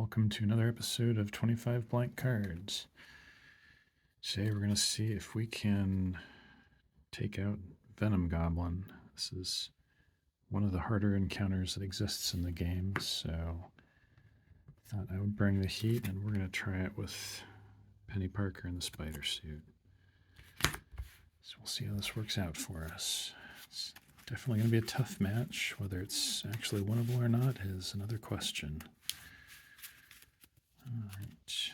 welcome to another episode of 25 Blank Cards. Today we're going to see if we can take out Venom Goblin. This is one of the harder encounters that exists in the game, so I thought I would bring the heat, and we're going to try it with Penny Parker in the spider suit. So we'll see how this works out for us. It's definitely going to be a tough match. Whether it's actually winnable or not is another question. All right.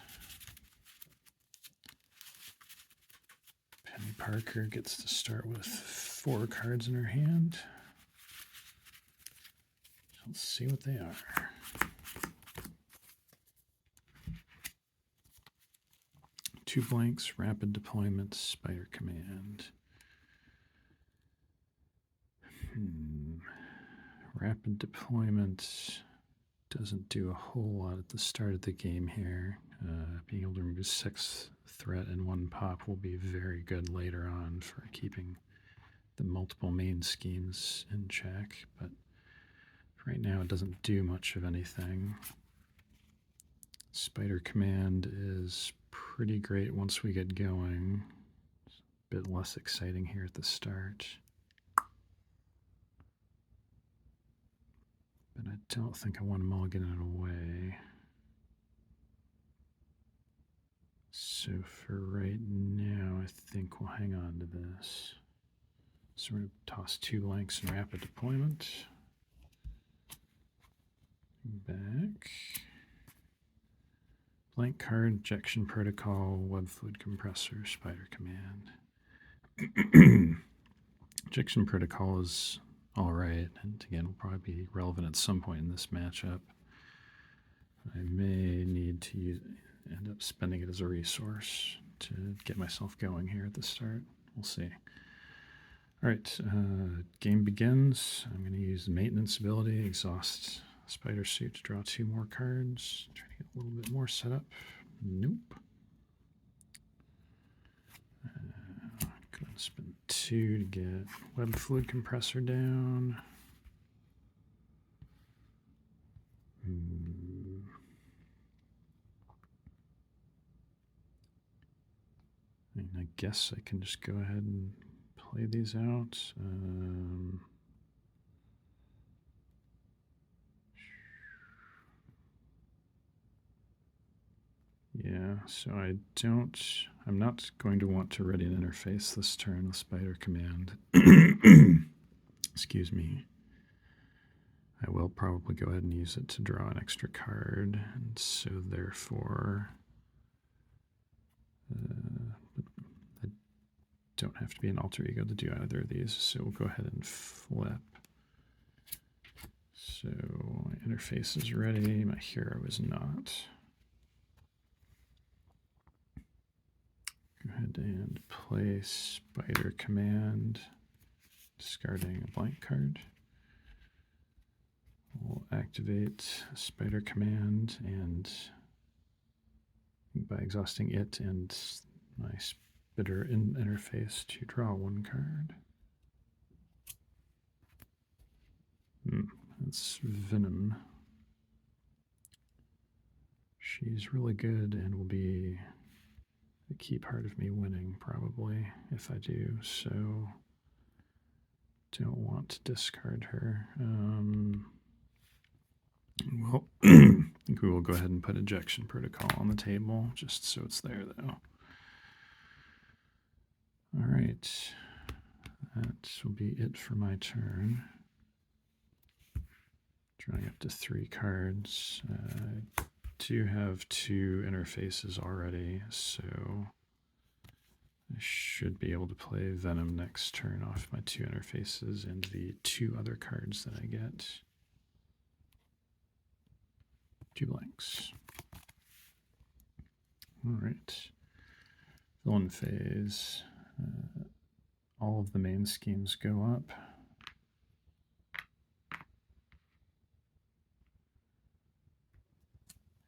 Penny Parker gets to start with 4 cards in her hand. Let's see what they are. Two blanks, rapid deployment, spider command. Rapid deployment doesn't do a whole lot at the start of the game here. Being able to remove 6 threat in 1 pop will be very good later on for keeping the multiple main schemes in check, but right now it doesn't do much of anything. Spider command is pretty great once we get going. It's a bit less exciting here at the start. But I don't think I want to mulligan it away. So for right now, I think we'll hang on to this. So we're going to toss 2 blanks in rapid deployment. Back. Blank card, ejection protocol, web fluid compressor, spider command. Ejection protocol is alright, and again, will probably be relevant at some point in this matchup. I may need to end up spending it as a resource to get myself going here at the start. We'll see. Alright, game begins. I'm going to use the maintenance ability, exhaust spider suit to draw 2 more cards. Try to get a little bit more set up. Nope. Go ahead and spend 2 to get web fluid compressor down. I guess I can just go ahead and play these out. Yeah, so I'm not going to want to ready an interface this turn with spider command. Excuse me. I will probably go ahead and use it to draw an extra card, and so therefore I don't have to be an alter ego to do either of these, so we'll go ahead and flip. So my interface is ready, my hero is not. Go ahead and play spider command, discarding a blank card. We'll activate spider command, and by exhausting it and my spitter interface to draw 1 card. That's Venom. She's really good and will be a key part of me winning, probably, if I do, so don't want to discard her. Well, I think we will go ahead and put ejection protocol on the table, just so it's there, though. All right, that will be it for my turn. Drawing up to 3 cards. I do have 2 interfaces already, so I should be able to play Venom next turn off my 2 interfaces and the 2 other cards that I get. 2 blanks. All right. Villain phase. All of the main schemes go up.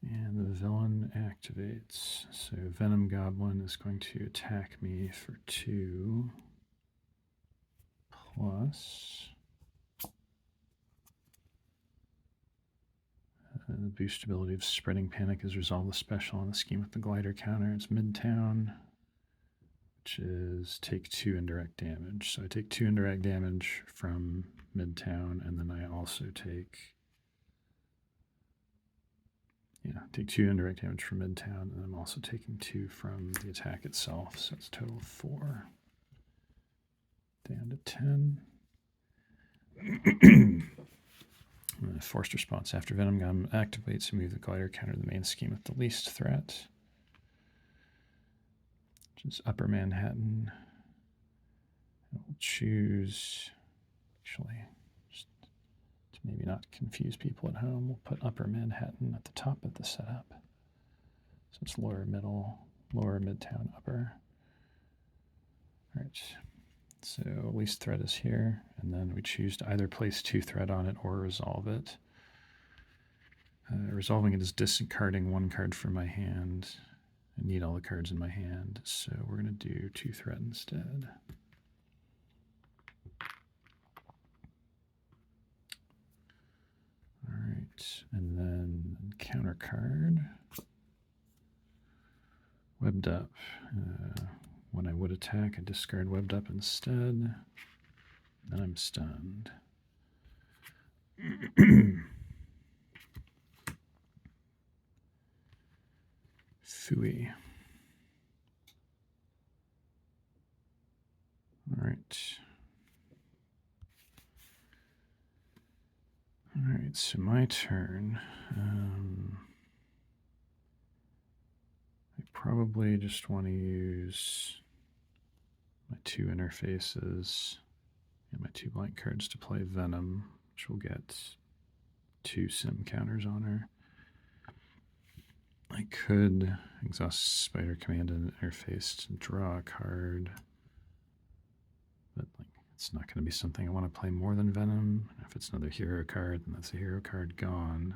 And the villain activates. So Venom Goblin is going to attack me for 2. Plus The boost ability of Spreading Panic is resolve the special on the scheme with the glider counter. It's Midtown, which is take 2 indirect damage. So I take 2 indirect damage from Midtown, and then I also take 2 indirect damage from Midtown, and I'm also taking 2 from the attack itself. So it's a total of 4. Down to 10. Forced response. After Venom Goblin activates, move the glider counter to the main scheme with the least threat, which is Upper Manhattan. We'll choose, actually, just to maybe not confuse people at home, we'll put Upper Manhattan at the top of the setup. So it's lower, middle, lower, midtown, upper. All right. So least threat is here, and then we choose to either place 2 threat on it or resolve it. Resolving it is discarding 1 card from my hand. I need all the cards in my hand, so we're going to do 2 threat instead. All right, and then counter card. Webbed Up. When I would attack, I discard Webbed Up instead. Then I'm stunned. Phooey. All right. All right, so my turn. I probably just want to use my 2 interfaces and my 2 blank cards to play Venom, which will get 2 sim counters on her. I could exhaust Spider Command and interface to draw a card, but it's not going to be something I want to play more than Venom. If it's another hero card, then that's a hero card gone.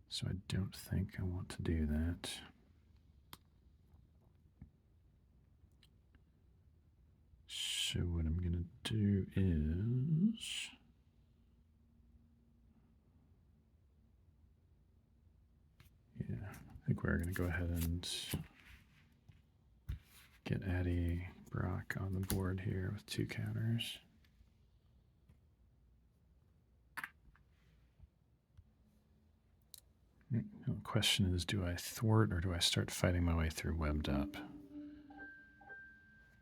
So I don't think I want to do that. So what I'm going to do is... yeah, I think we're going to go ahead and get Addie Brock on the board here with 2 counters. The question is, do I thwart or do I start fighting my way through Webbed Up?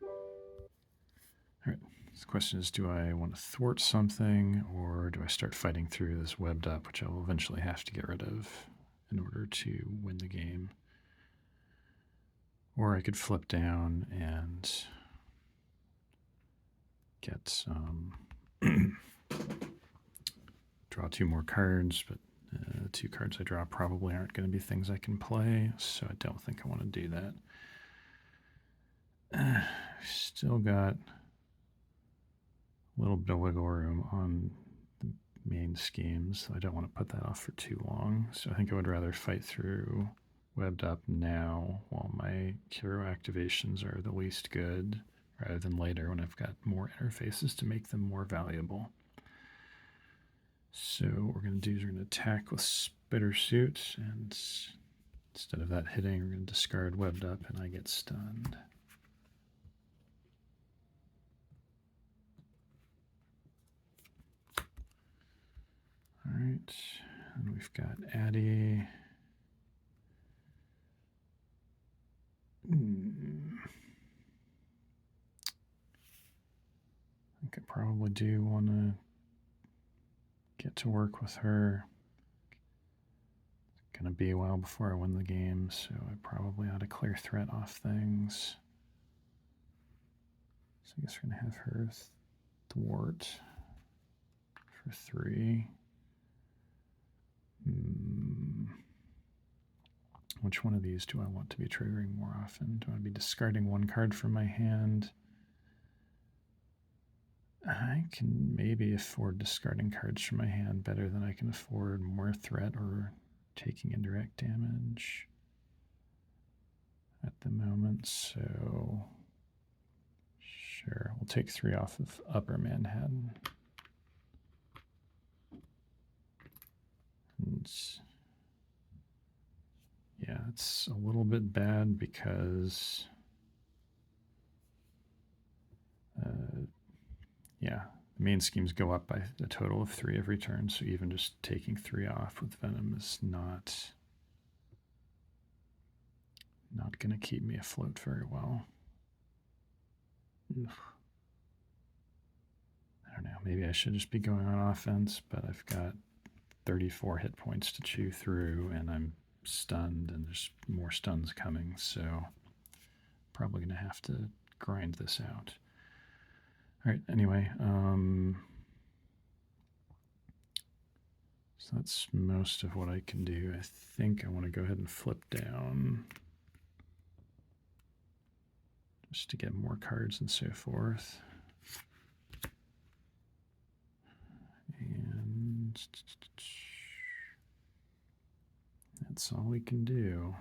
All right, the question is, do I want to thwart something or do I start fighting through this Webbed Up, which I will eventually have to get rid of in order to win the game? Or I could flip down and get some, draw 2 more cards, but the 2 cards I draw probably aren't going to be things I can play, so I don't think I want to do that. Still got a little bit of wiggle room on the main schemes, so I don't want to put that off for too long. So I think I would rather fight through Webbed Up now while my hero activations are the least good, rather than later when I've got more interfaces to make them more valuable. So what we're going to do is we're going to attack with Spitter Suit, and instead of that hitting, we're going to discard Webbed Up, and I get stunned. All right, and we've got Addie. I think I probably do want to get to work with her. It's going to be a while before I win the game, so I probably ought to clear threat off things. So I guess we're going to have her thwart for 3. Which one of these do I want to be triggering more often? Do I want to be discarding 1 card from my hand? I can maybe afford discarding cards from my hand better than I can afford more threat or taking indirect damage at the moment. So sure, we'll take 3 off of Upper Manhattan. And yeah, it's a little bit bad because yeah, the main schemes go up by a total of 3 every turn, so even just taking 3 off with Venom is not going to keep me afloat very well. Ugh. I don't know, maybe I should just be going on offense, but I've got 34 hit points to chew through, and I'm stunned, and there's more stuns coming, so probably going to have to grind this out. All right, anyway, so that's most of what I can do. I think I want to go ahead and flip down just to get more cards and so forth. And that's all we can do.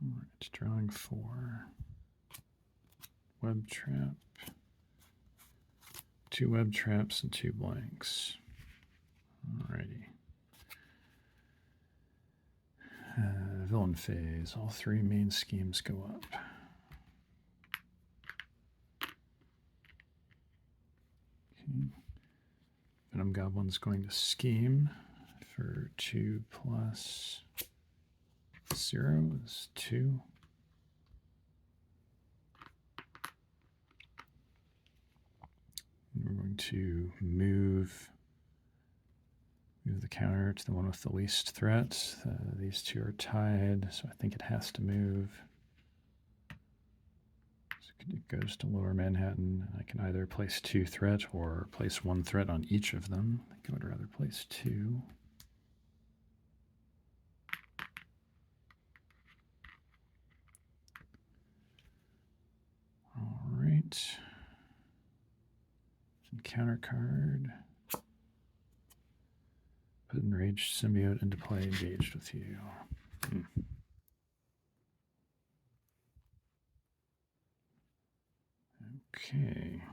All right, drawing 4. Web trap. 2 web traps and 2 blanks. Alrighty. Villain phase. All 3 main schemes go up. Okay. Venom Goblin's going to scheme for 2 plus 0 is 2. And we're going to move the counter to the one with the least threat. These 2 are tied, so I think it has to move. So it goes to Lower Manhattan. I can either place 2 threat or place 1 threat on each of them. I think I would rather place 2. All right. Counter card. Put Enraged Symbiote into play, engaged with you. Okay.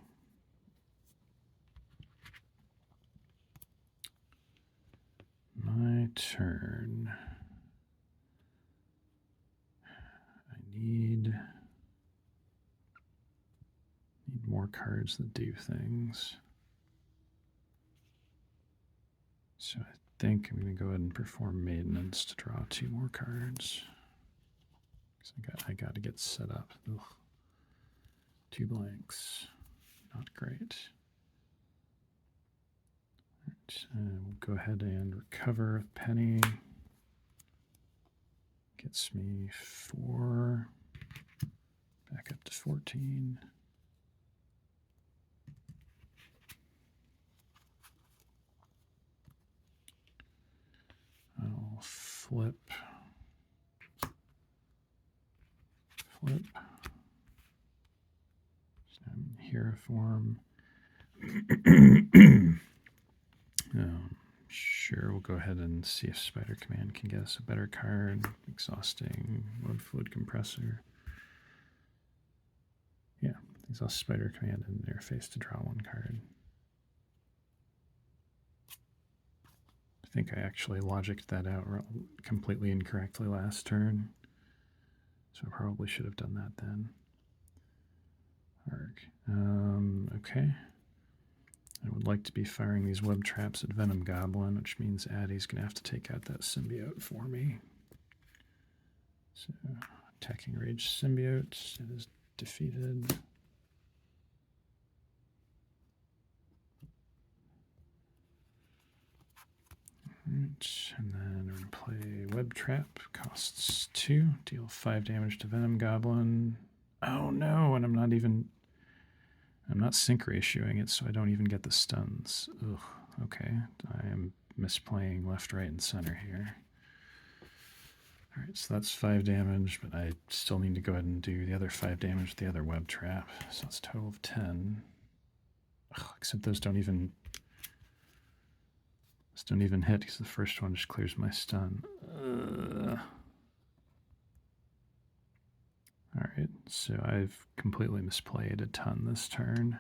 My turn. I need more cards that do things. So I think I'm going to go ahead and perform maintenance to draw 2 more cards. I got to get set up. Ugh. 2 blanks. Not great. Right, we'll go ahead and recover Penny. Gets me 4. Back up to 14. I'll flip. So I'm in hero form. Sure, we'll go ahead and see if Spider Command can get us a better card. Exhausting Mode Fluid Compressor. Yeah, exhaust Spider Command in their face to draw 1 card. I think I actually logicked that out completely incorrectly last turn. So I probably should have done that then. Okay. I would like to be firing these web traps at Venom Goblin, which means Addie's going to have to take out that symbiote for me. So, attacking Rage Symbiote, it is defeated. Right, and then we're going to play Web Trap, costs 2, deal 5 damage to Venom Goblin. Oh no, and I'm not sync ratioing it, so I don't even get the stuns. Ugh, okay, I am misplaying left, right, and center here. All right, so that's 5 damage, but I still need to go ahead and do the other 5 damage with the other web trap. So it's a total of 10. Ugh, except those don't even hit because the first one just clears my stun. All right, so I've completely misplayed a ton this turn.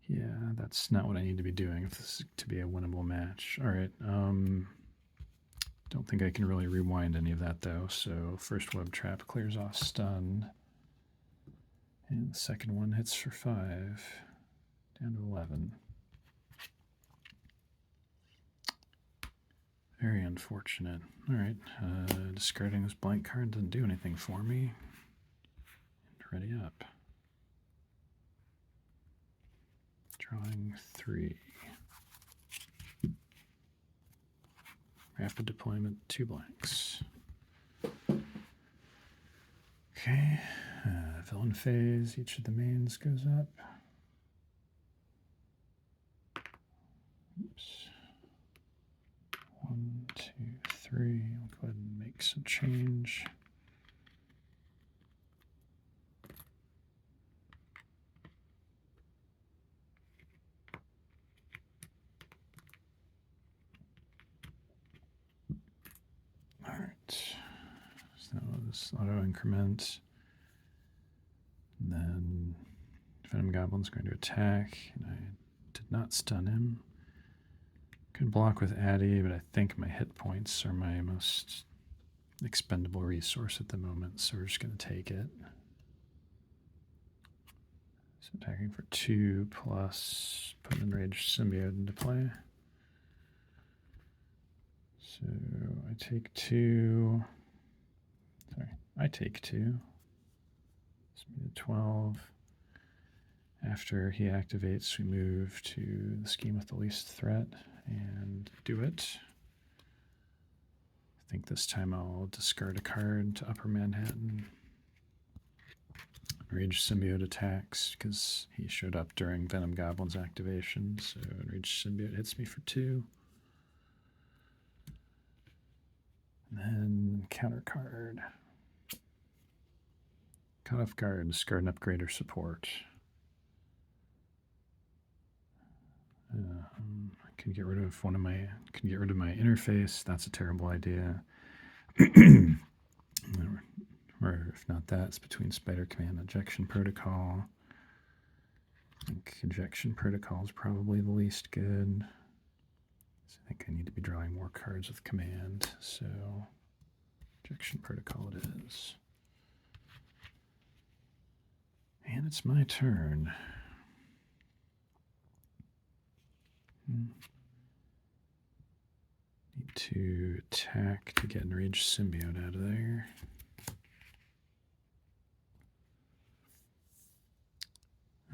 Yeah, that's not what I need to be doing if this is to be a winnable match. All right. Don't think I can really rewind any of that though. So first web trap clears off stun. And the second one hits for 5. Down to 11. Very unfortunate. All right. Discarding this blank card doesn't do anything for me. And ready up. Drawing 3. Rapid deployment, 2 blanks. Okay. Villain phase, each of the mains goes up. Oops. 1, 2, 3. I'll go ahead and make some change. All right. So this auto increment. And then Venom Goblin's going to attack, and I did not stun him. Could block with Addy, but I think my hit points are my most expendable resource at the moment, so we're just going to take it. So attacking for 2 plus put an enraged symbiote into play. So I take 2. Sorry, I take 2. It's me to 12. After he activates, we move to the scheme with the least threat and do it. I think this time I'll discard a card to Upper Manhattan. Enraged Symbiote attacks because he showed up during Venom Goblin's activation. So Enraged Symbiote hits me for 2. And then counter card. Cut off card, discard an upgrade or support. I can get rid of can get rid of my interface. That's a terrible idea. Or if not that, it's between Spider Command and Ejection Protocol. I think Ejection Protocol is probably the least good. So I think I need to be drawing more cards with Command. So Ejection Protocol it is. And it's my turn. Need to attack to get Enraged Symbiote out of there.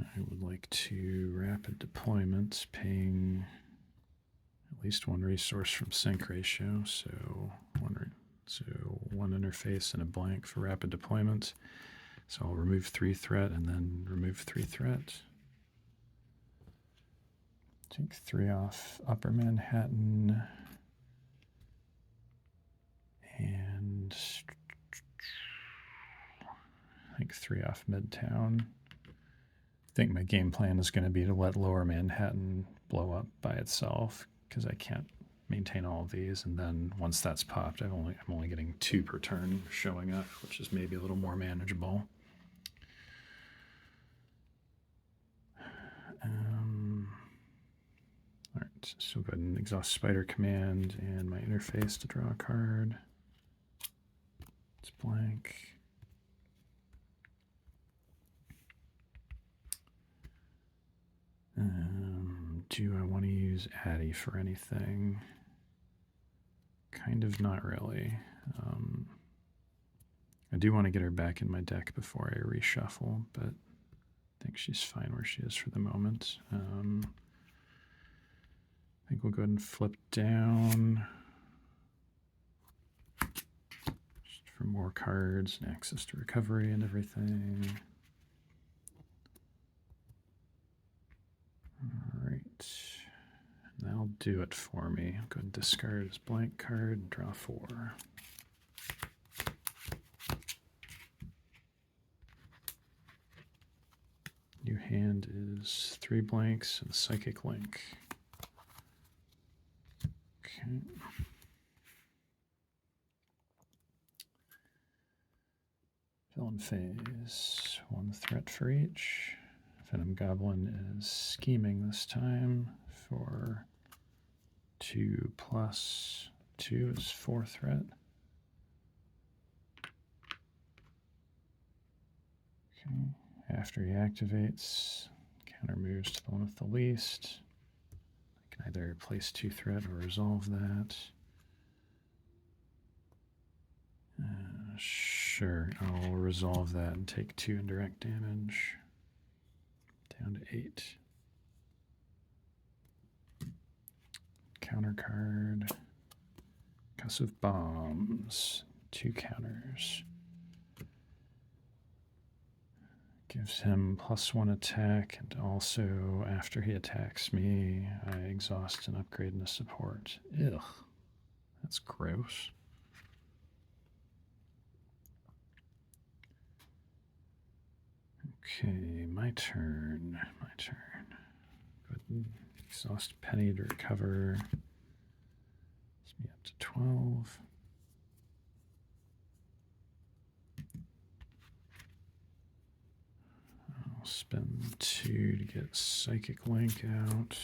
I would like to rapid deployment, paying at least 1 resource from sync ratio, so one interface and a blank for rapid deployment. So I'll remove 3 threat and then remove 3 threat. Take 3 off Upper Manhattan. And I think 3 off Midtown. I think my game plan is going to be to let Lower Manhattan blow up by itself because I can't maintain all of these. And then once that's popped, I'm only getting 2 per turn showing up, which is maybe a little more manageable. All right, so go ahead and exhaust Spider Command and my interface to draw a card. It's blank. Do I want to use Addy for anything? Kind of not really. I do want to get her back in my deck before I reshuffle, but I think she's fine where she is for the moment. I think we'll go ahead and flip down just for more cards and access to recovery and everything. All right, that'll do it for me. I'll go ahead and discard this blank card and draw 4. New hand is 3 blanks and Psychic Link. Okay. Villain phase, 1 threat for each. Venom Goblin is scheming this time for 2+2 is 4 threat. Okay. After he activates, counter moves to the one with the least. I can either place 2 threat or resolve that. Sure, I'll resolve that and take 2 indirect damage. Down to 8. Counter card. Concussive bombs. 2 counters. Gives him +1 attack, and also after he attacks me, I exhaust and upgrade into support. Ugh, that's gross. Okay, my turn. My turn. Go ahead and exhaust penny to recover. Gets me up to 12. I'll spend 2 to get Psychic Link out.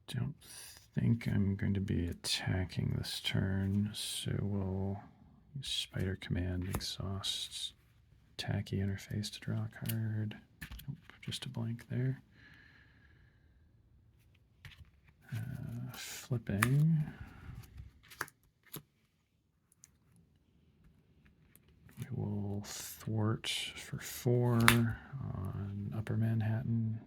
Don't think I'm going to be attacking this turn, so we'll use Spider Command, exhaust, tacky interface to draw a card. Nope, just a blank there. Flipping. We will thwart for 4 on Upper Manhattan.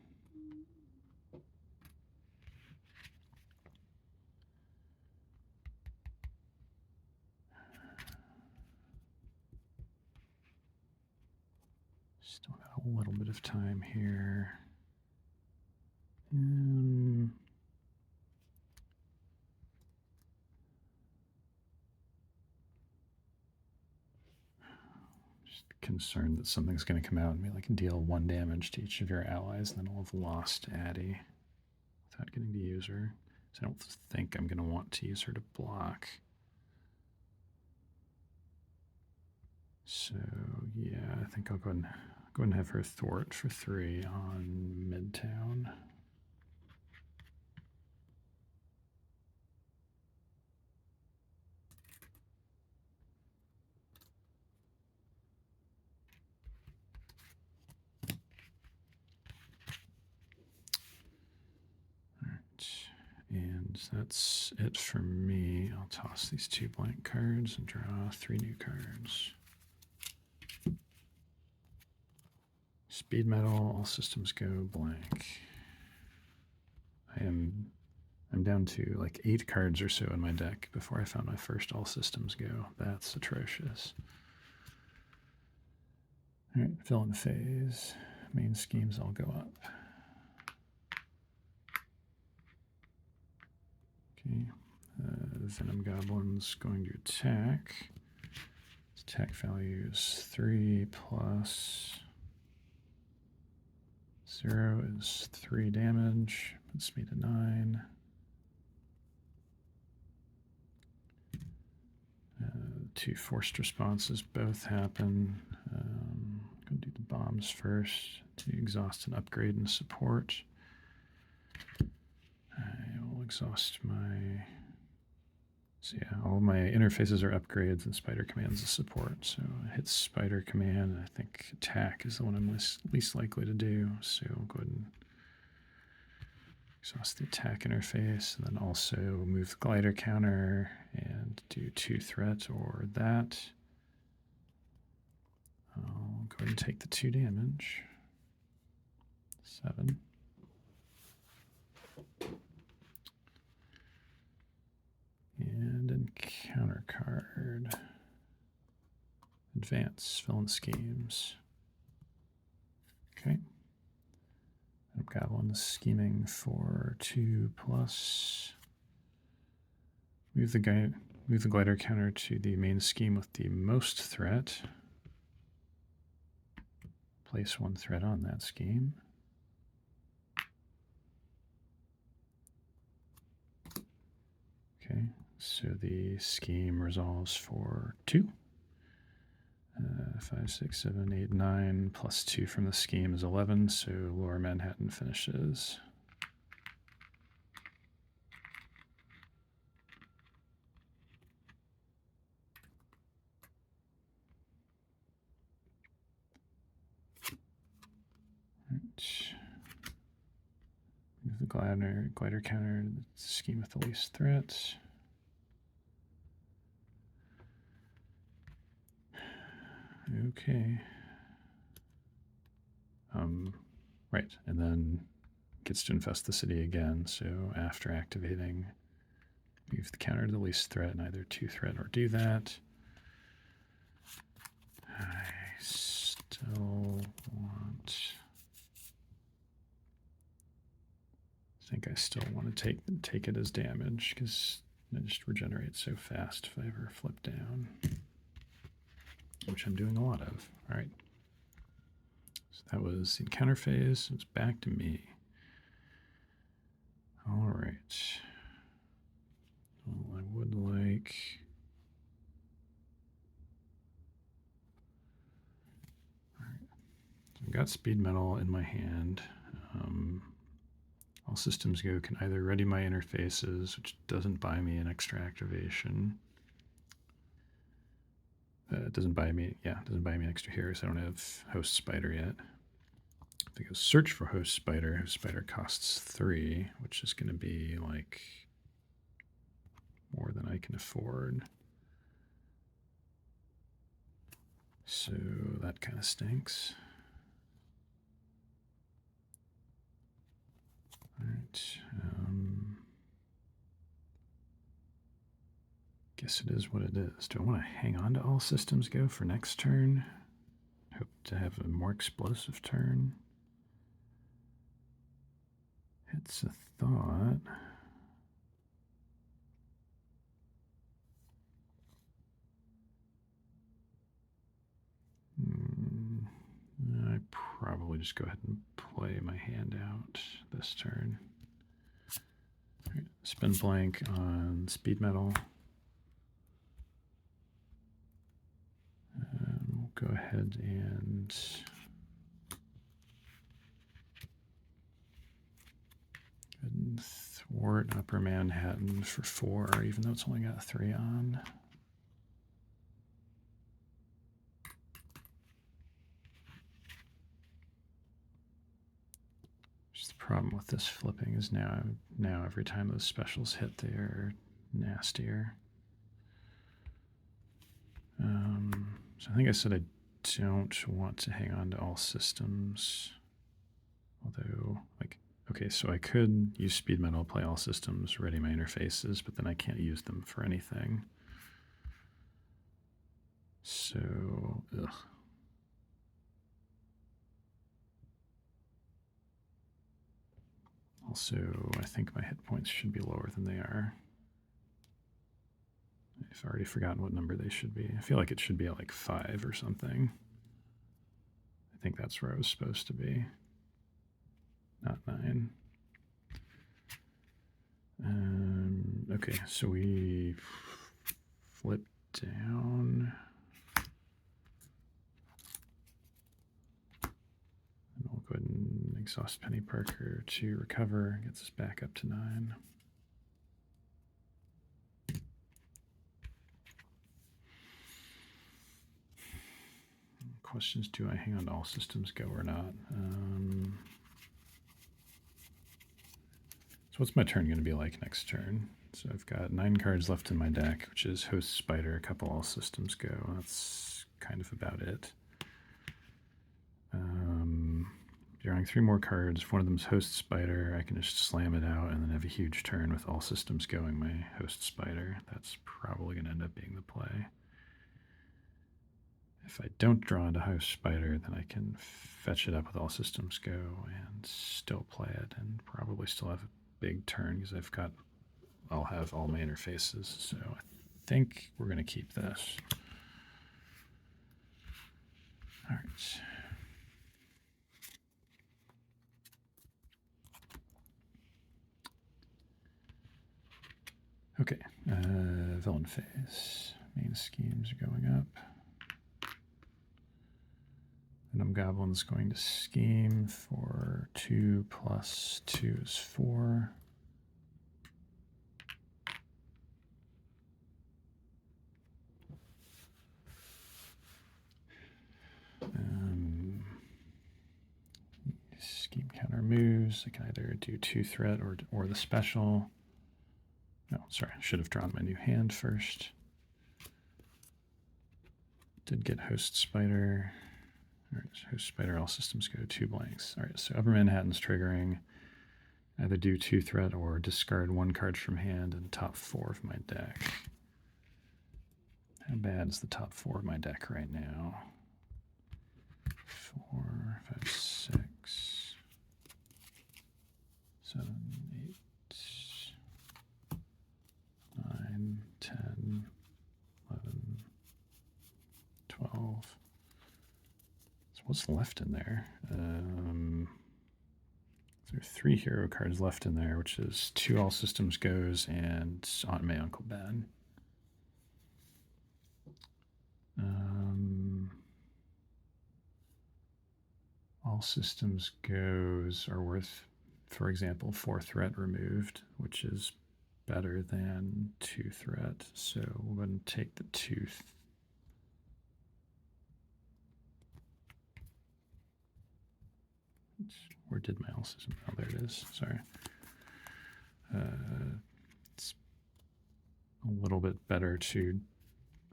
Still got a little bit of time here. Just concerned that something's going to come out and be like deal 1 damage to each of your allies, and then I'll have lost Addie without getting to use her. So I don't think I'm going to want to use her to block. So yeah, I think I'll go ahead and have her thwart for 3 on Midtown. And that's it for me. I'll toss these 2 blank cards and draw 3 new cards. Speed metal, all systems go blank. I'm down to like 8 cards or so in my deck before I found my first all systems go. That's atrocious. All right, villain phase. Main schemes all go up. Okay, Venom Goblin's going to attack. Its attack value is 3 plus 0 is 3 damage. Puts me to 9. 2 forced responses both happen. Go do the bombs first to exhaust and upgrade and support. I will exhaust my. So yeah, all my interfaces are upgrades and Spider Command's a support. So I hit Spider Command, and I think attack is the one I'm least likely to do. So I'll go ahead and exhaust the attack interface, and then also move the glider counter and do 2 threat or that. I'll go ahead and take the 2 damage. 7. And encounter card. Advance, villain schemes. Okay. Goblin is scheming for 2 plus. Move the glider counter to the main scheme with the most threat. Place 1 threat on that scheme. Okay, so the scheme resolves for 2. 5, 6, 7, 8, 9, plus 2 from the scheme is 11, so Lower Manhattan finishes. Right. Move the glider counter to the scheme with the least threat. Okay. Right, and then gets to infest the city again, so after activating, move the counter to the least threat and either 2 threat or do that. I still want... I think I still want to take it as damage because it just regenerates so fast if I ever flip down, which I'm doing a lot of. All right. So that was the encounter phase. It's back to me. All right. Well, I would like... All right. So I've got speed metal in my hand. All systems go can either ready my interfaces, which doesn't buy me an extra activation. It doesn't buy me an extra hero, so I don't have Host Spider yet. If I go search for Host Spider costs 3, which is going to be like more than I can afford. So that kind of stinks. All right. Guess it is what it is. Do I want to hang on to all systems go for next turn? Hope to have a more explosive turn. It's a thought. I probably just go ahead and play my hand out this turn. Right, spin blank on speed metal. We'll go ahead and thwart Upper Manhattan for 4, even though it's only got 3 on. Just the problem with this flipping is now every time those specials hit, they are nastier. So I think I said I don't want to hang on to all systems. Although, like, okay, so I could use speed metal, play all systems, ready my interfaces, but then I can't use them for anything. So, ugh. Also, I think my hit points should be lower than they are. I've already forgotten what number they should be. I feel like it should be at like 5 or something. I think that's where I was supposed to be. Not 9. Okay, so we flip down. And we'll go ahead and exhaust Penny Parker to recover. Gets us back up to 9. Questions, do I hang on to all systems go or not? So what's my turn going to be like next turn? So I've got 9 cards left in my deck, which is Host Spider, a couple all systems go. That's kind of about it. Drawing 3 more cards. If one of them is Host Spider, I can just slam it out and then have a huge turn with all systems going my Host Spider. That's probably going to end up being the play. If I don't draw into Host Spider, then I can fetch it up with all systems go and still play it and probably still have a big turn because I'll have all my interfaces. So I think we're going to keep this. All right. Okay, villain phase. Main schemes are going up. Venom Goblin's going to scheme for 2 plus 2 is 4. Scheme counter moves. I can either do 2 threat or the special. No, sorry, I should have drawn my new hand first. Did get Host Spider. All right, so Host Spider, all systems go 2 blanks. All right, so Upper Manhattan's triggering. Either do 2 threat or discard 1 card from hand and top 4 of my deck. How bad is the top 4 of my deck right now? 4, 5, 6, 7, 8, 9, 10, 11, 12. So what's left in there? There are 3 hero cards left in there, which is 2 All Systems Goes and Aunt May, Uncle Ben. All Systems Goes are worth, for example, 4 threat removed, which is better than 2 threat. So we'll go ahead and take the 2. Where did my All Systems? Oh, there it is. Sorry. It's a little bit better to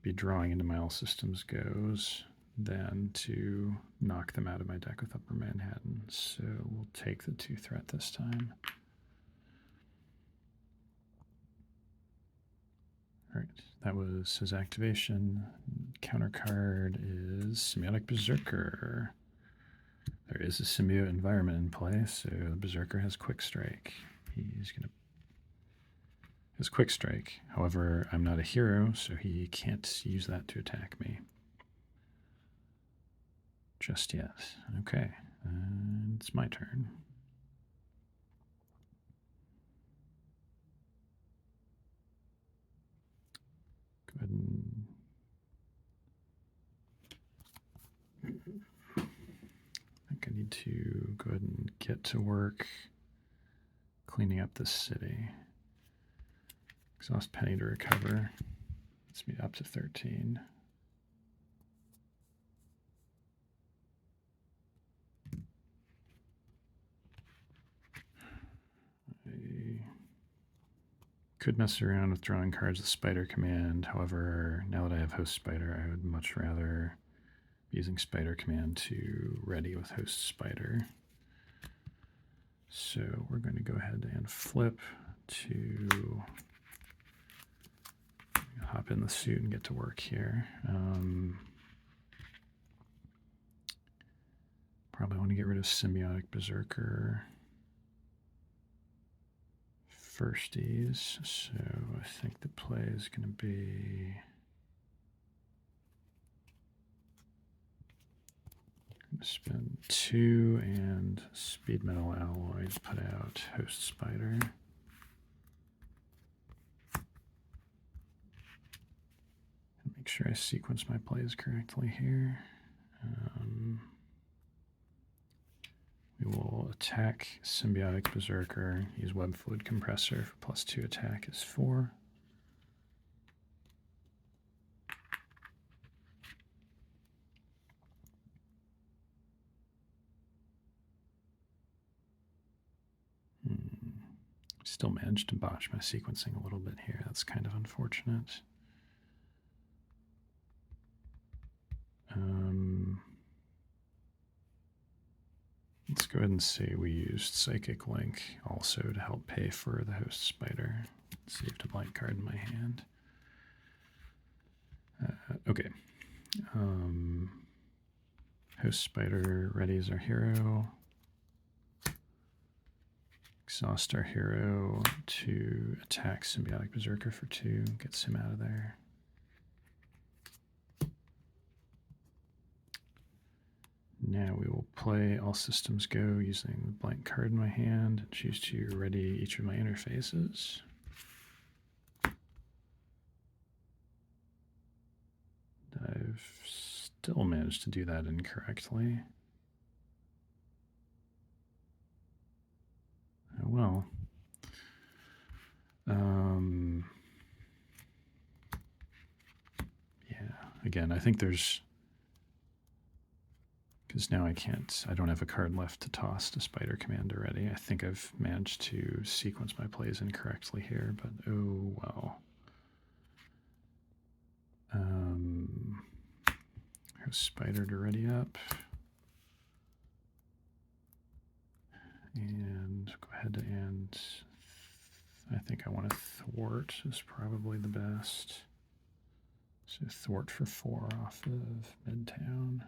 be drawing into my All Systems Goes than to knock them out of my deck with Upper Manhattan. So we'll take the 2 threat this time. All right, that was his activation. Counter card is Semiotic Berserker. There is a symbiote environment in play, so the Berserker has Quick Strike. He's going to his Quick Strike. However, I'm not a hero, so he can't use that to attack me. Just yet. Okay, and it's my turn. Go ahead and I think I need to go ahead and get to work cleaning up this city. Exhaust Penny to recover. Gets me up to 13. I could mess around with drawing cards with Spider Command. However, now that I have Host Spider, I would much rather be using Spider Command to ready with Host Spider. So we're going to go ahead and flip to hop in the suit and get to work here. Probably want to get rid of Symbiotic Berserker firsties, so I think the play is going to be spend 2 and Speed Metal Alloy to put out Host Spider. Make sure I sequence my plays correctly here. We will attack Symbiotic Berserker, use Web Fluid Compressor for +2 attack is 4. Still managed to botch my sequencing a little bit here. That's kind of unfortunate. Let's go ahead and say we used Psychic Link also to help pay for the Host Spider. Saved a blank card in my hand. Okay. Host Spider ready as our hero. Exhaust our hero to attack Symbiotic Berserker for 2. Gets him out of there. Now we will play All Systems Go using the blank card in my hand and choose to ready each of my interfaces. I've still managed to do that incorrectly. again, I think there's, because now I don't have a card left to toss to Spider Command already. I think I've managed to sequence my plays incorrectly here, but oh well. Here's Spider to ready up. And go ahead and I think I want to thwart is probably the best. So thwart for 4 off of Midtown.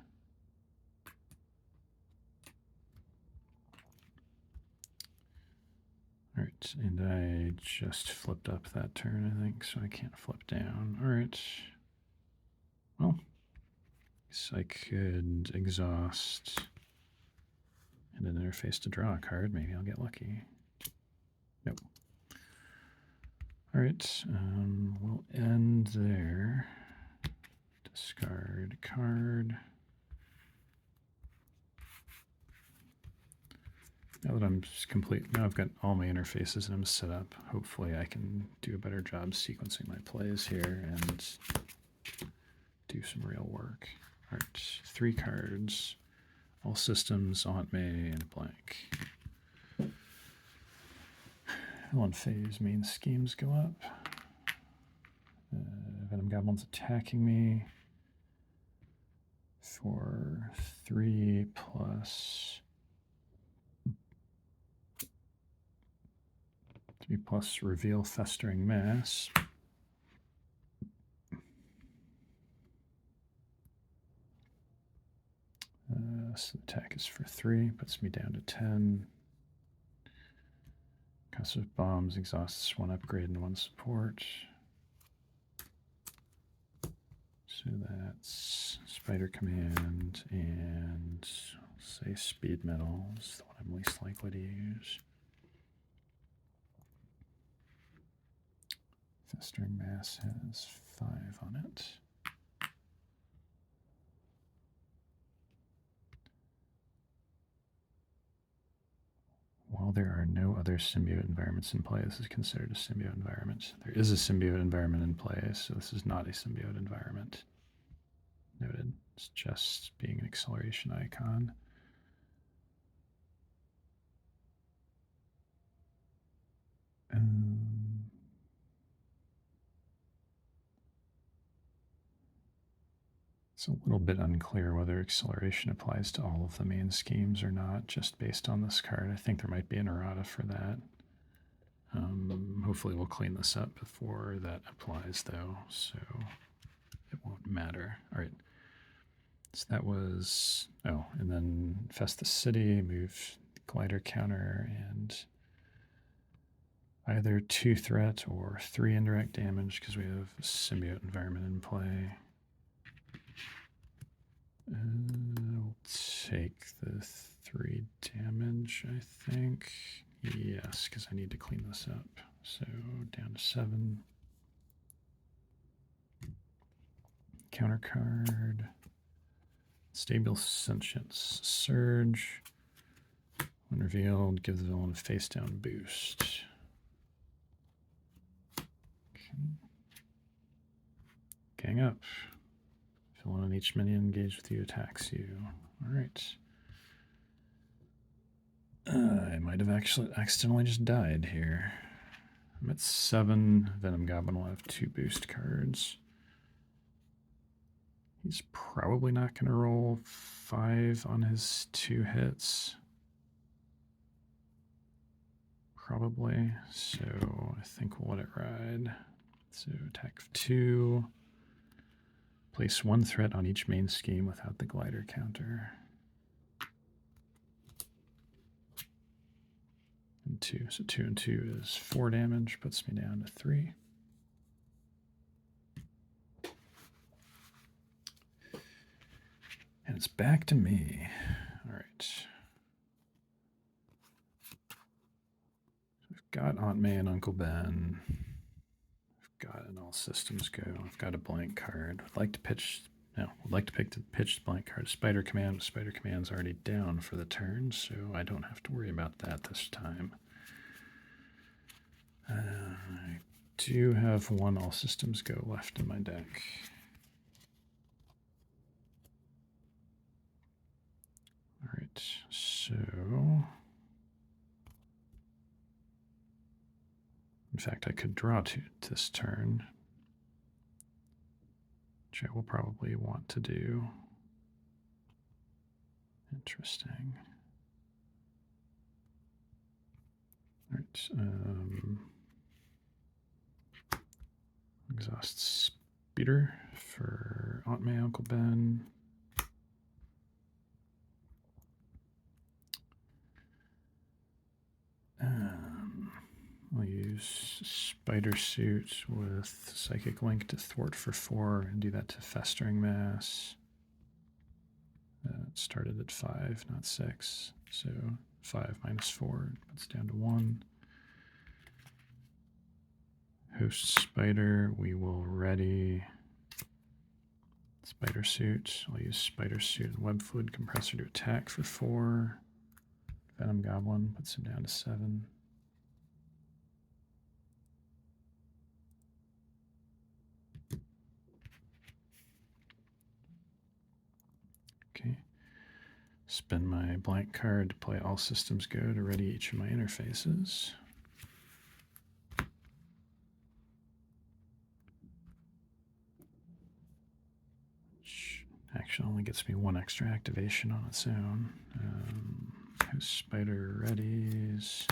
All right, and I just flipped up that turn, I think, so I can't flip down. All right. Well, guess I could exhaust and an interface to draw a card. Maybe I'll get lucky. Nope. All right, we'll end there. Discard card. Now that I'm complete, now I've got all my interfaces and I'm set up. Hopefully I can do a better job sequencing my plays here and do some real work. All right, 3 cards. All systems, Aunt May, and blank. One phase, main schemes go up. Venom Goblin's attacking me for 3 plus 3 plus reveal festering mass. So the attack is for 3, puts me down to 10. Concept bombs exhausts 1 upgrade and 1 support. So that's Spider Command and say Speed Metal is the one I'm least likely to use. Festering Mass has 5 on it. While there are no other symbiote environments in play, this is considered a symbiote environment. There is a symbiote environment in play, so this is not a symbiote environment. Noted. It's just being an acceleration icon. It's a little bit unclear whether acceleration applies to all of the main schemes or not, just based on this card. I think there might be an errata for that. Hopefully we'll clean this up before that applies, though, so it won't matter. All right. So that was, oh, and then Infest the City, move Glider counter, and either 2 threat or 3 indirect damage because we have a symbiote environment in play. I'll take the 3 damage, I think. Yes, because I need to clean this up. So down to 7. Counter card. Stable Sentience Surge. When revealed, give the villain a face down boost. Okay. Gang up. Villain on each minion engaged with you attacks you. Alright. I might have actually accidentally just died here. I'm at 7. Venom Goblin will have 2 boost cards. He's probably not going to roll 5 on his 2 hits. Probably. So I think we'll let it ride. So attack 2. Place 1 threat on each main scheme without the glider counter. And 2. So 2 and 2 is 4 damage, puts me down to 3. And it's back to me. All right. We've got Aunt May and Uncle Ben. I've got an all systems go. I've got a blank card. Would like to pitch. No, would like to pitch the blank card. Spider Command. But Spider Command's already down for the turn, so I don't have to worry about that this time. I do have 1 all systems go left in my deck. right, so in fact I could draw to this turn, which I will probably want to do. Interesting. All right, exhaust speeder for Aunt May, Uncle Ben. I'll use Spider Suit with Psychic Link to thwart for 4 and do that to Festering Mass. It started at 5, not 6. So 5 minus 4 puts down to 1. Host Spider, we will ready Spider Suit. I'll use Spider Suit and Web Fluid Compressor to attack for 4. Venom Goblin puts him down to 7. Okay. Spend my blank card to play All Systems Go to ready each of my interfaces. Which actually only gets me 1 extra activation on its own. Host Spider readies.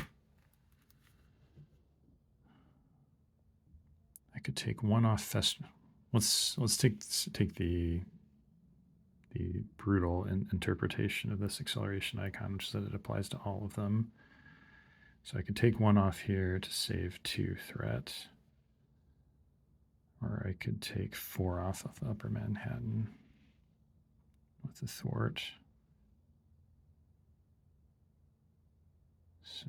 I could take 1 off Fest. Let's take the brutal interpretation of this acceleration icon, which is that it applies to all of them. So I could take 1 off here to save 2 threat. Or I could take 4 off of Upper Manhattan with the thwart. So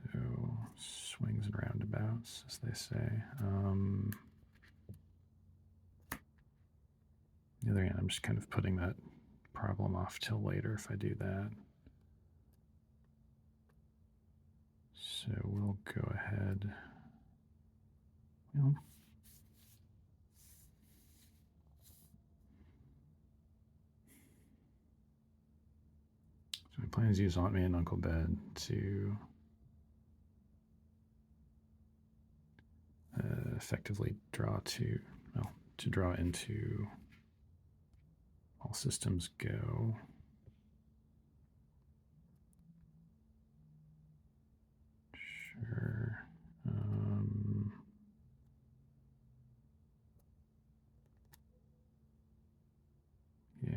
swings and roundabouts, as they say. On the other hand, I'm just kind of putting that problem off till later if I do that. So we'll go ahead. Well, so my plan is to use Aunt May and Uncle Ben to effectively draw to draw into All Systems Go. Sure. Yeah.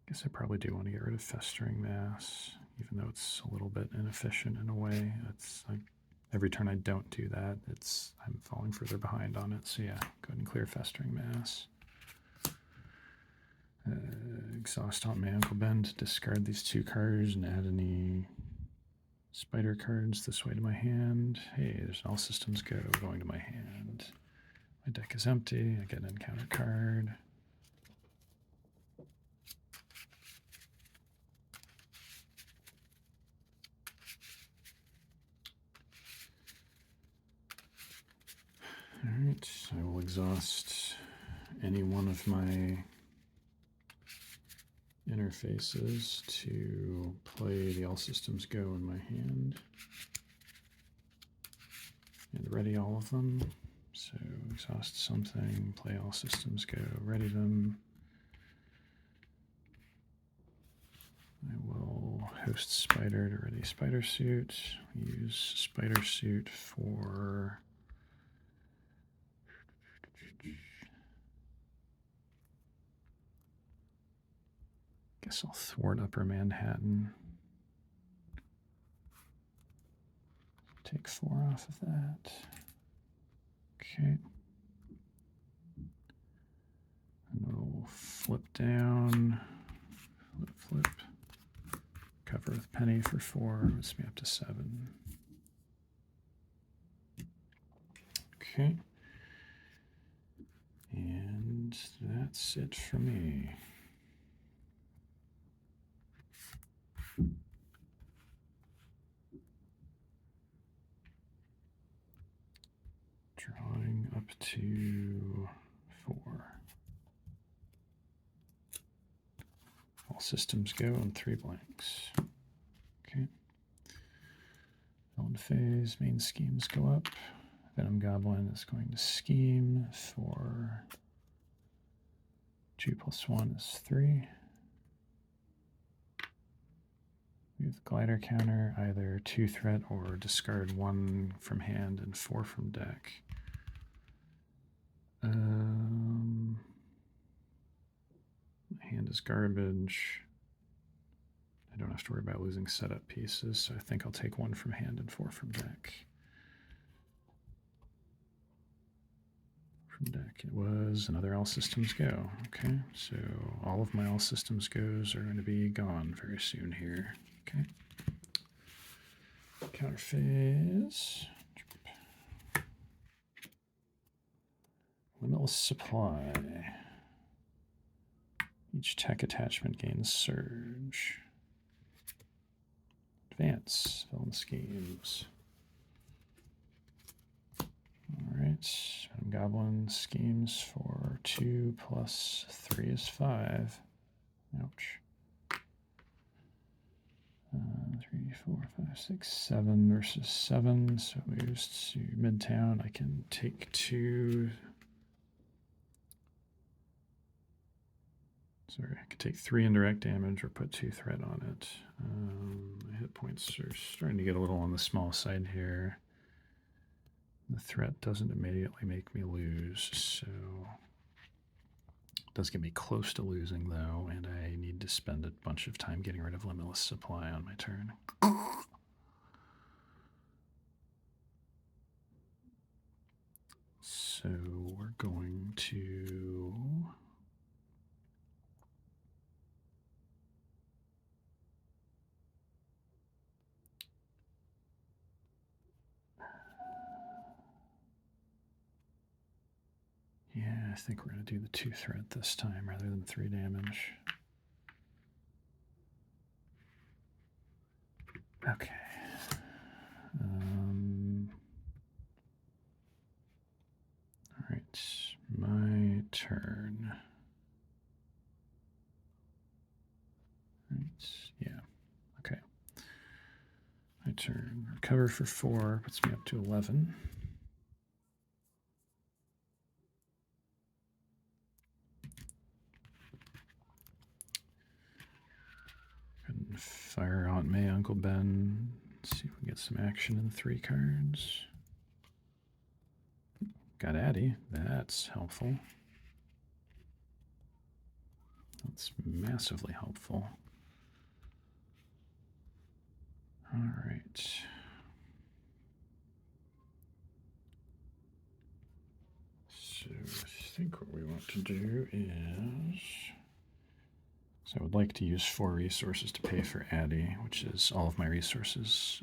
Guess I probably do want to get rid of Festering Mass, even though it's a little bit inefficient in a way. It's like every turn I don't do that, I'm falling further behind on it. So yeah, go ahead and clear Festering Mass. Exhaust Aunt May, Uncle Ben to discard these 2 cards and add any spider cards this way to my hand. Hey, there's an All Systems Go going to my hand. My deck is empty. I get an encounter card. All right, I will exhaust any one of my interfaces to play the All Systems Go in my hand and ready all of them. So exhaust something, play All Systems Go, ready them. I will host Spider to ready Spider Suit. Use Spider Suit for guess I'll thwart Upper Manhattan. Take 4 off of that. Okay. And we'll flip down, flip. Cover with Penny for 4, puts me up to 7. Okay. And that's it for me. Drawing up to 4. All systems go and 3 blanks. Okay. Villain phase, main schemes go up. Venom Goblin is going to scheme for 2 + 1 is 3. With glider counter, either 2 threat or discard 1 from hand and 4 from deck. Hand is garbage. I don't have to worry about losing setup pieces, so I think I'll take 1 from hand and 4 from deck. From deck it was another all systems go. Okay, so all of my all systems goes are going to be gone very soon here. Okay. Counter phase. Limitless supply. Each tech attachment gains surge. Advance. Villain schemes. Alright. Venom Goblin schemes for 2 + 3 is 5. Ouch. 3, 4, 5, 6, 7 versus 7. So moves to Midtown. I can take 2. Sorry, I could take 3 indirect damage or put 2 threat on it. My hit points are starting to get a little on the small side here. The threat doesn't immediately make me lose, so it does get me close to losing though, and I need to spend a bunch of time getting rid of limitless supply on my turn. So we're going to I think we're going to do the 2 threat this time rather than 3 damage. Okay. All right, my turn. Right, yeah, okay. My turn. Recover for 4 puts me up to 11. And fire Aunt May, Uncle Ben. Let's see if we can get some action in 3 cards. Got Addie. That's helpful. That's massively helpful. All right. So I think what we want to do is... So I would like to use 4 resources to pay for Addie, which is all of my resources,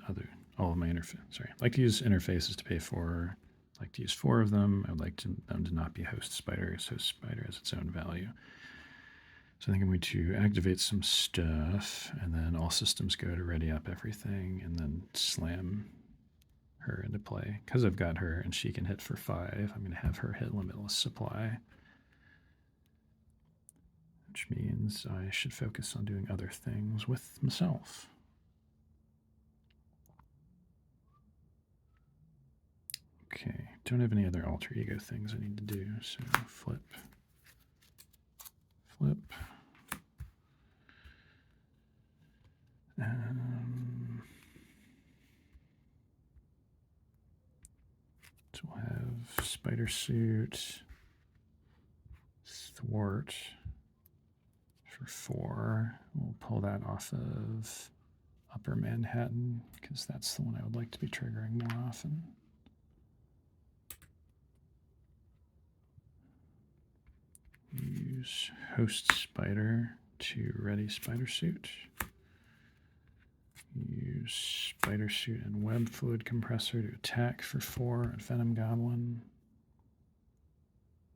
all of my interface. Sorry, I'd like to use interfaces to pay for. I'd like to use 4 of them. I would like them to not be host spiders. Host spider has its own value. So I think I'm going to activate some stuff, and then all systems go to ready up everything, and then slam her into play. Because I've got her and she can hit for 5, I'm going to have her hit limitless supply. Which means I should focus on doing other things with myself. Okay, don't have any other alter ego things I need to do, so flip. So we'll have Spider Suit, Thwart for 4. We'll pull that off of Upper Manhattan because that's the one I would like to be triggering more often. Use Host Spider to ready Spider Suit. Use Spider Suit and Web Fluid Compressor to attack for 4 at Venom Goblin.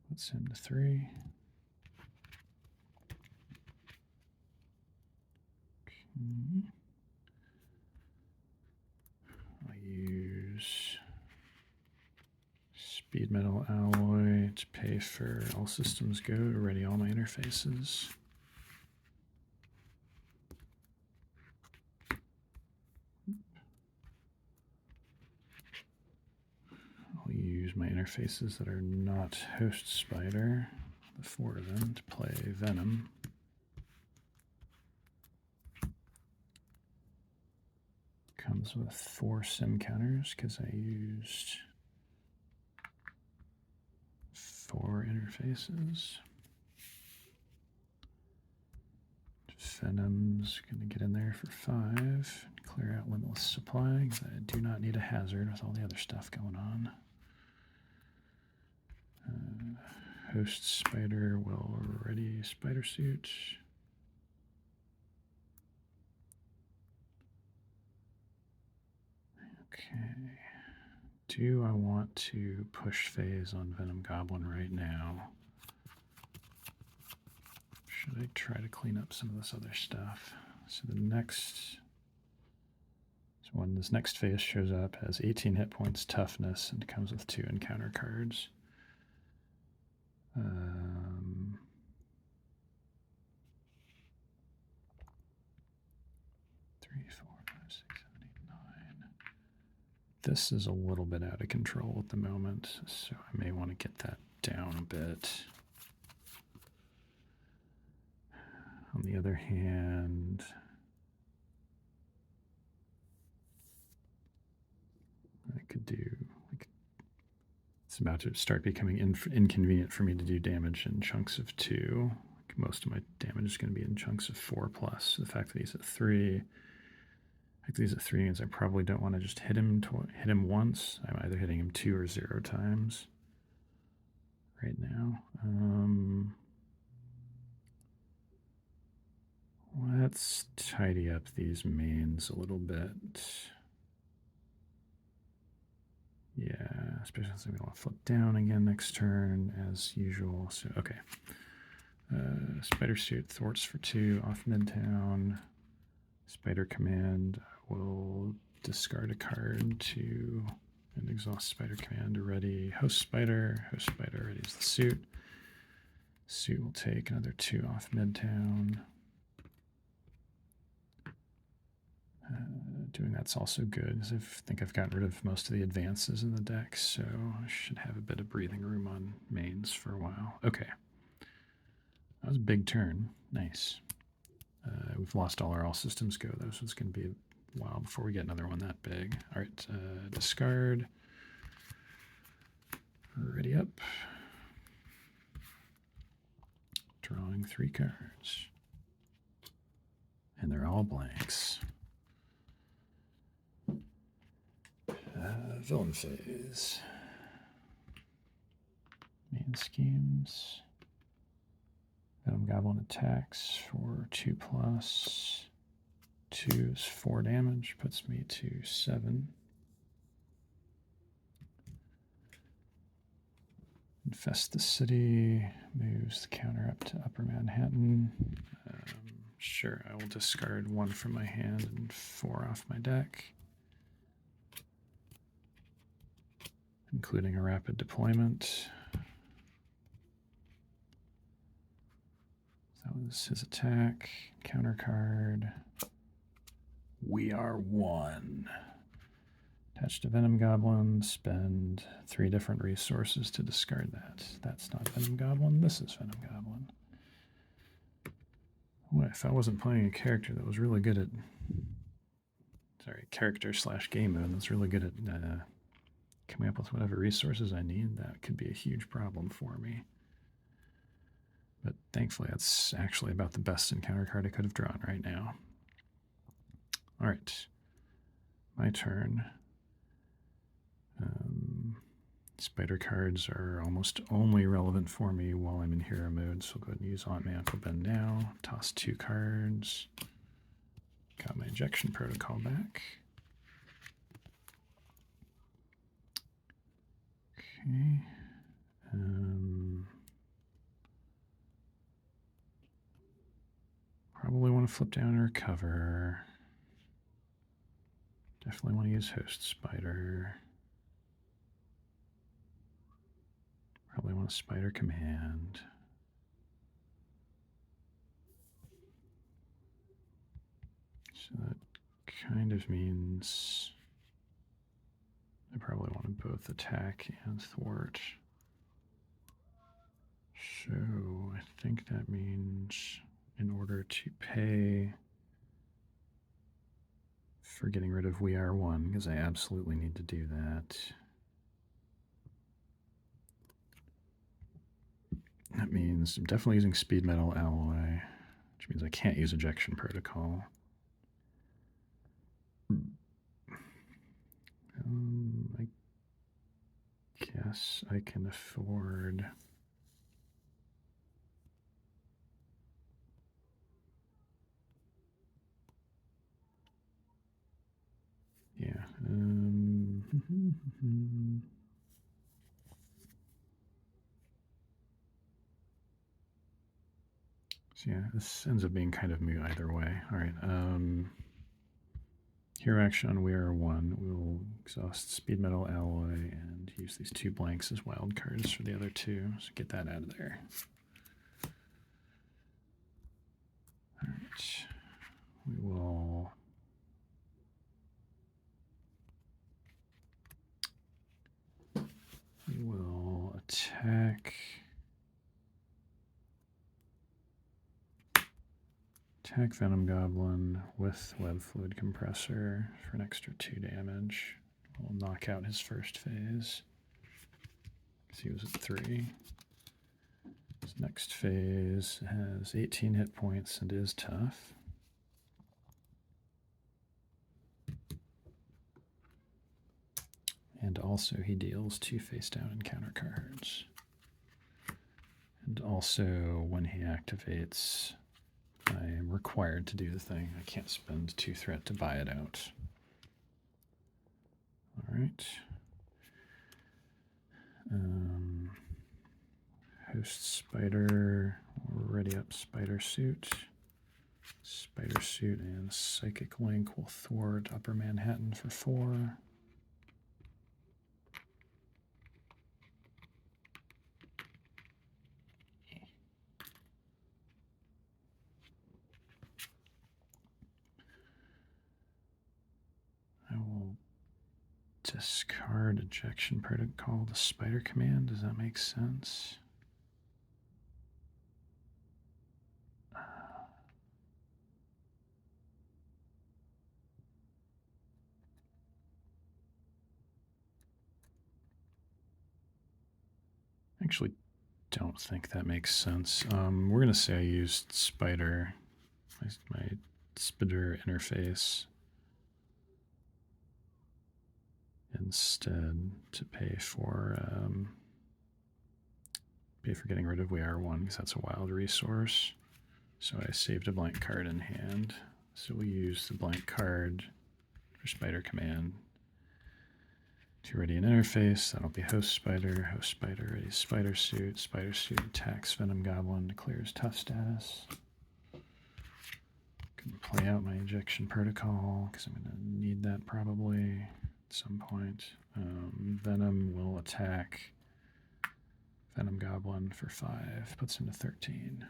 Puts him to 3. Okay. I'll use Speed Metal Alloy to pay for all systems go to ready all my interfaces. interfaces that are not host spider, the 4 of them, to play Venom. Comes with 4 sim counters because I used 4 interfaces. Venom's going to get in there for 5. Clear out limitless supply because I do not need a hazard with all the other stuff going on. Host spider will ready spider suit. Okay. Do I want to push phase on Venom Goblin right now? Should I try to clean up some of this other stuff? So the next, so when this next phase shows up, has 18 hit points, toughness, and comes with 2 encounter cards. 3, 4, 5, 6, 7, 8, 9. This is a little bit out of control at the moment, so I may want to get that down a bit. On the other hand, I could do, it's about to start becoming inconvenient for me to do damage in chunks of 2. Most of my damage is going to be in chunks of 4 plus. The fact that he's at 3, he's at 3 means I probably don't want to just hit him once. I'm either hitting him 2 or 0 times right now. Let's tidy up these mains a little bit. Yeah, especially since we want to flip down again next turn as usual. So, okay. Spider suit thwarts for 2 off midtown. Spider command will discard a card to and exhaust spider command to ready host spider. Host spider readies the suit. Suit will take another 2 off midtown. Doing that's also good because I think I've gotten rid of most of the advances in the deck, so I should have a bit of breathing room on mains for a while. Okay. That was a big turn. Nice. We've lost all our all systems go, though, so it's going to be a while before we get another one that big. All right, discard. Ready up. Drawing 3 cards. And they're all blanks. Villain phase. Main schemes. Venom Goblin attacks for 2 plus. 2 is 4 damage, puts me to 7. Infest the city, moves the counter up to Upper Manhattan. Sure, I will discard 1 from my hand and 4 off my deck, including a rapid deployment. That was his attack. Counter card. We are 1. Attach to Venom Goblin, spend 3 different resources to discard that. That's not Venom Goblin, this is Venom Goblin. What if I wasn't playing a character that was really good at... character / game mode that's really good at coming up with whatever resources I need, that could be a huge problem for me. But thankfully, that's actually about the best encounter card I could have drawn right now. All right, my turn. Spider cards are almost only relevant for me while I'm in hero mode, so I'll go ahead and use Aunt May Uncle Ben now. Toss 2 cards. Got my ejection protocol back. Okay. Probably want to flip down and recover. Definitely want to use Host Spider. Probably want a Spider Command. So that kind of means I probably want want to both attack and thwart. So I think that means in order to pay for getting rid of We Are One, because I absolutely need to do that. That means I'm definitely using Speed Metal Alloy, which means I can't use Ejection Protocol. I guess I can afford... Yeah. So yeah, this ends up being kind of moot either way. All right. Hero action on We Are One. We'll exhaust Speed Metal Alloy and use these 2 blanks as wild cards for the other 2. So get that out of there. All right. We will... We will attack... Attack Venom Goblin with Web Fluid Compressor for an extra 2 damage. We'll knock out his first phase, because he was at 3. His next phase has 18 hit points and is tough. And also he deals 2 face down encounter cards. And also when he activates, I am required to do the thing. I can't spend 2 threat to buy it out. All right. Host Spider, ready up Spider Suit. Spider Suit and Psychic Link will thwart Upper Manhattan for 4. I will discard Ejection Protocol to Spider Command. Does that make sense? Actually, don't think that makes sense. We're going to say I used Spider, my Spider interface, instead to pay for getting rid of We Are One, because that's a wild resource. So I saved a blank card in hand. So we use the blank card for Spider Command to ready an interface. That'll be Host Spider ready Spider Suit attacks Venom Goblin, declares tough status. Can play out my Ejection Protocol, because I'm going to need that probably at some point. Venom will attack Venom Goblin for 5, puts him to 13.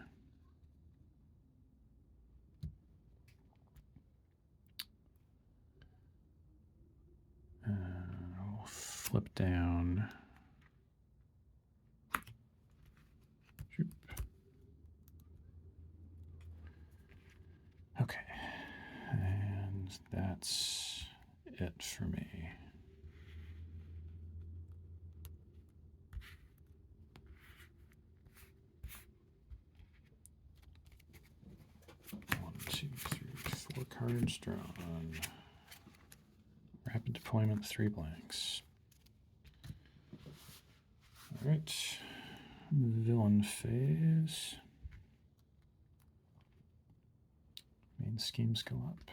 I'll flip down. Okay, and that's it for me. One, two, three, 4 cards drawn. Rapid deployment, 3 blanks. All right, villain phase. Main schemes go up.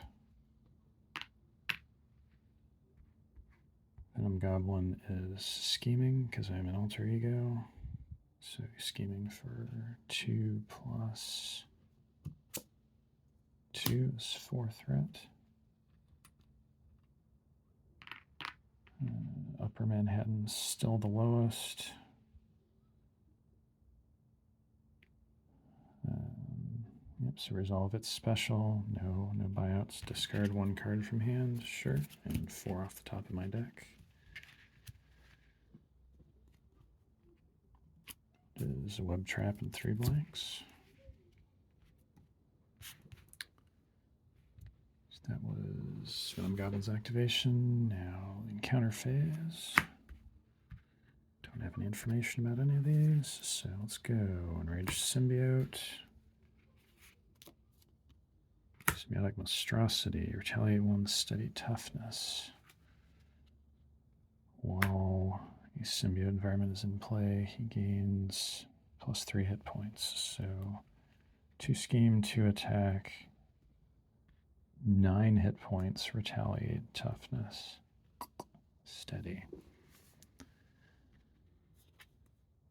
Venom Goblin is scheming because I'm an alter ego. So scheming for 2 plus 2 is 4 threat. Upper Manhattan's still the lowest. Yep, so resolve its special. No buyouts. Discard 1 card from hand, sure. And 4 off the top of my deck. Does a web trap and 3 blanks. So that was Venom Goblin's activation. Now encounter phase. Don't have any information about any of these, so let's go. Enraged Symbiote. Symbiotic Monstrosity. Retaliate 1, Steady Toughness. While a symbiote environment is in play, he gains +3 hit points. So 2 scheme, 2 attack, 9 hit points, retaliate, toughness, steady.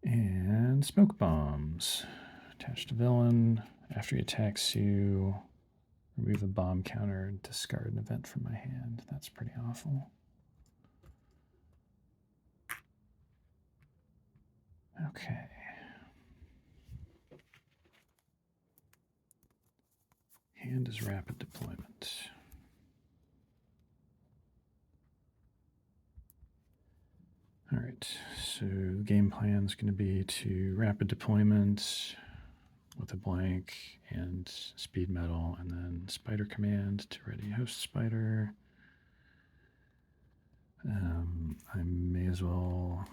And smoke bombs. Attached to villain. After he attacks you, remove a bomb counter and discard an event from my hand. That's pretty awful. Okay. Hand is rapid deployment. All right, so the game plan is going to be to rapid deployment with a blank and speed metal, and then spider command to ready host spider. I may as well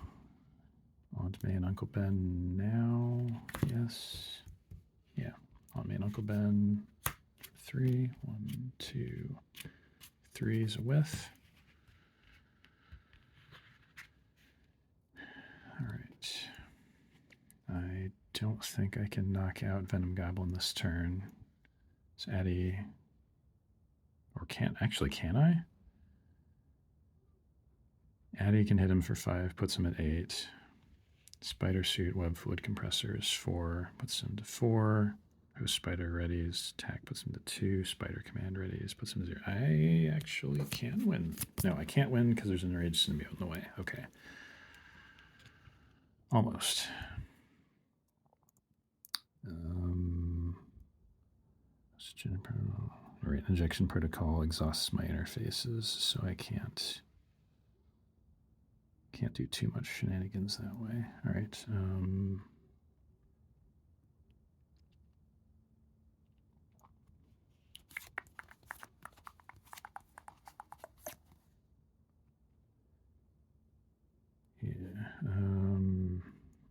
on to main Uncle Ben now. Yes. Yeah, on main Uncle Ben. 3. 1, 2, 3 is a whiff. All right. I don't think I can knock out Venom Goblin this turn. It's Addy. Or can I? Addy can hit him for 5, puts him at 8. Spider Suit, Web Fluid Compressor is 4, puts him to 4. Host Spider readies, attack puts him to 2. Spider Command readies, puts him to 0. I actually can win. No, I can't win because there's an enraged symbiote in the way. Okay. Almost. Injection protocol exhausts my interfaces, so I can't do too much shenanigans that way. All right.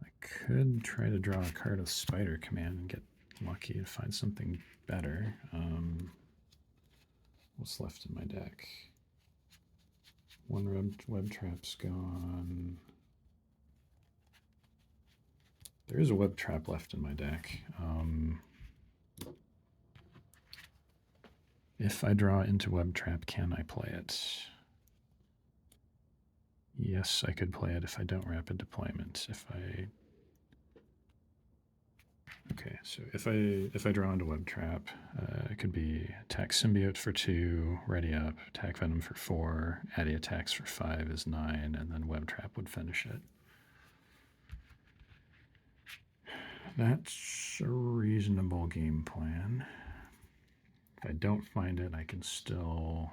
I could try to draw a card of Spider Command and get lucky to find something better. What's left in my deck? One web trap's gone. There is a web trap left in my deck. If I draw into web trap, can I play it? Yes, I could play it if I don't rapid deployment. Okay, so if I draw into web trap, it could be attack symbiote for 2, ready up, attack venom for 4, Addy attacks for 5 is 9, and then web trap would finish it. That's a reasonable game plan. If I don't find it, I can still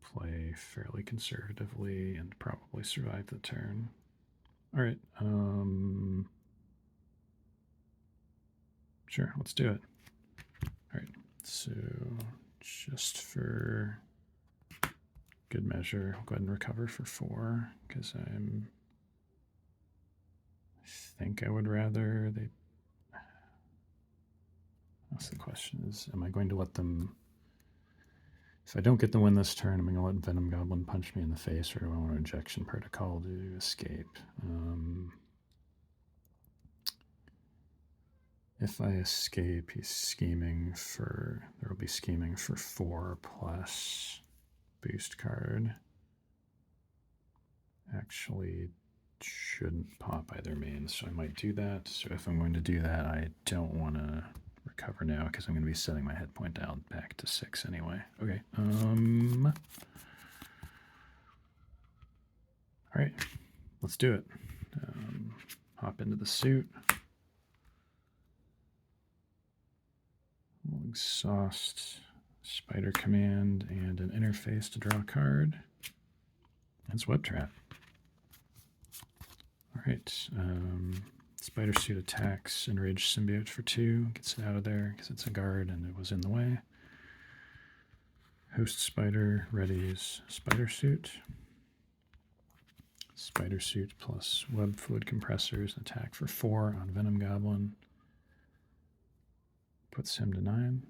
play fairly conservatively and probably survive the turn. All right. Sure, let's do it. All right, so just for good measure, I'll go ahead and recover for 4 because I think I would rather they. That's the question: is am I going to let them? If I don't get the win this turn, I'm going to let Venom Goblin punch me in the face, or do I want an ejection protocol to escape? If I escape, he's scheming for. There will be scheming for 4 plus boost card. Actually, shouldn't pop either main, so I might do that. So if I'm going to do that, I don't want to recover now because I'm going to be setting my hit point down back to 6 anyway. Okay. All right, let's do it. Hop into the suit. We'll exhaust Spider Command and an interface to draw a card. That's Web Trap. All right, Spider Suit attacks Enraged Symbiote for 2. Gets it out of there because it's a guard and it was in the way. Host Spider readies Spider Suit. Spider Suit plus Web Fluid Compressors, an attack for 4 on Venom Goblin. Puts him to 9.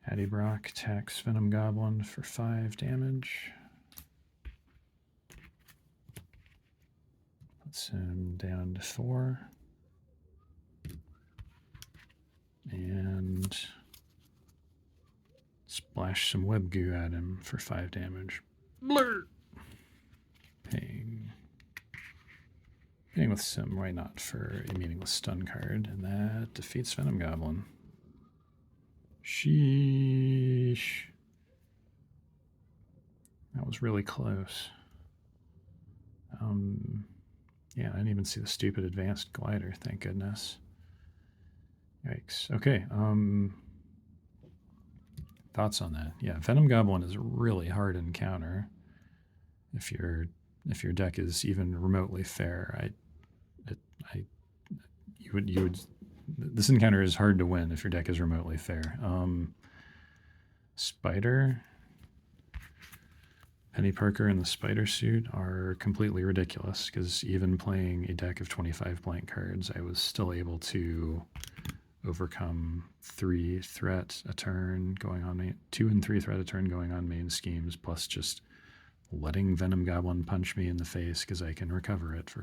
Hattie Brock attacks Venom Goblin for 5 damage. Puts him down to 4. And splash some web goo at him for 5 damage. Blur! Ping. Hitting with some, why not, for a meaningless stun card. And that defeats Venom Goblin. Sheesh. That was really close. Yeah, I didn't even see the stupid advanced glider, thank goodness. Yikes. Okay, thoughts on that? Yeah, Venom Goblin is a really hard encounter. If your deck is even remotely fair, you would this encounter is hard to win if your deck is remotely fair. Spider, Penny Parker and the Spider Suit are completely ridiculous because even playing a deck of 25 blank cards, I was still able to overcome 3 threat a turn going on main, 2 and 3 threat a turn going on main schemes, plus just letting Venom Goblin punch me in the face because I can recover it for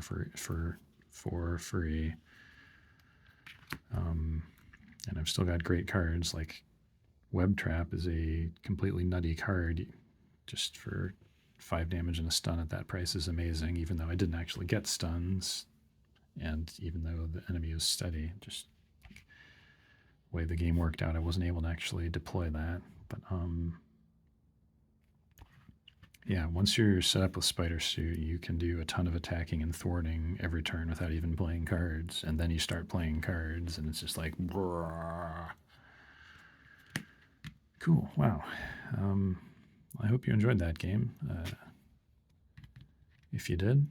free. And I've still got great cards like Web Trap is a completely nutty card. Just for 5 damage and a stun at that price is amazing, even though I didn't actually get stuns, and even though the enemy was steady, just the way the game worked out, I wasn't able to actually deploy that. But yeah, once you're set up with Spider Suit, you can do a ton of attacking and thwarting every turn without even playing cards, and then you start playing cards, and it's just like, brrr. Cool, wow. I hope you enjoyed that game. If you did,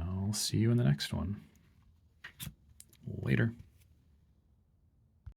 I'll see you in the next one. Later.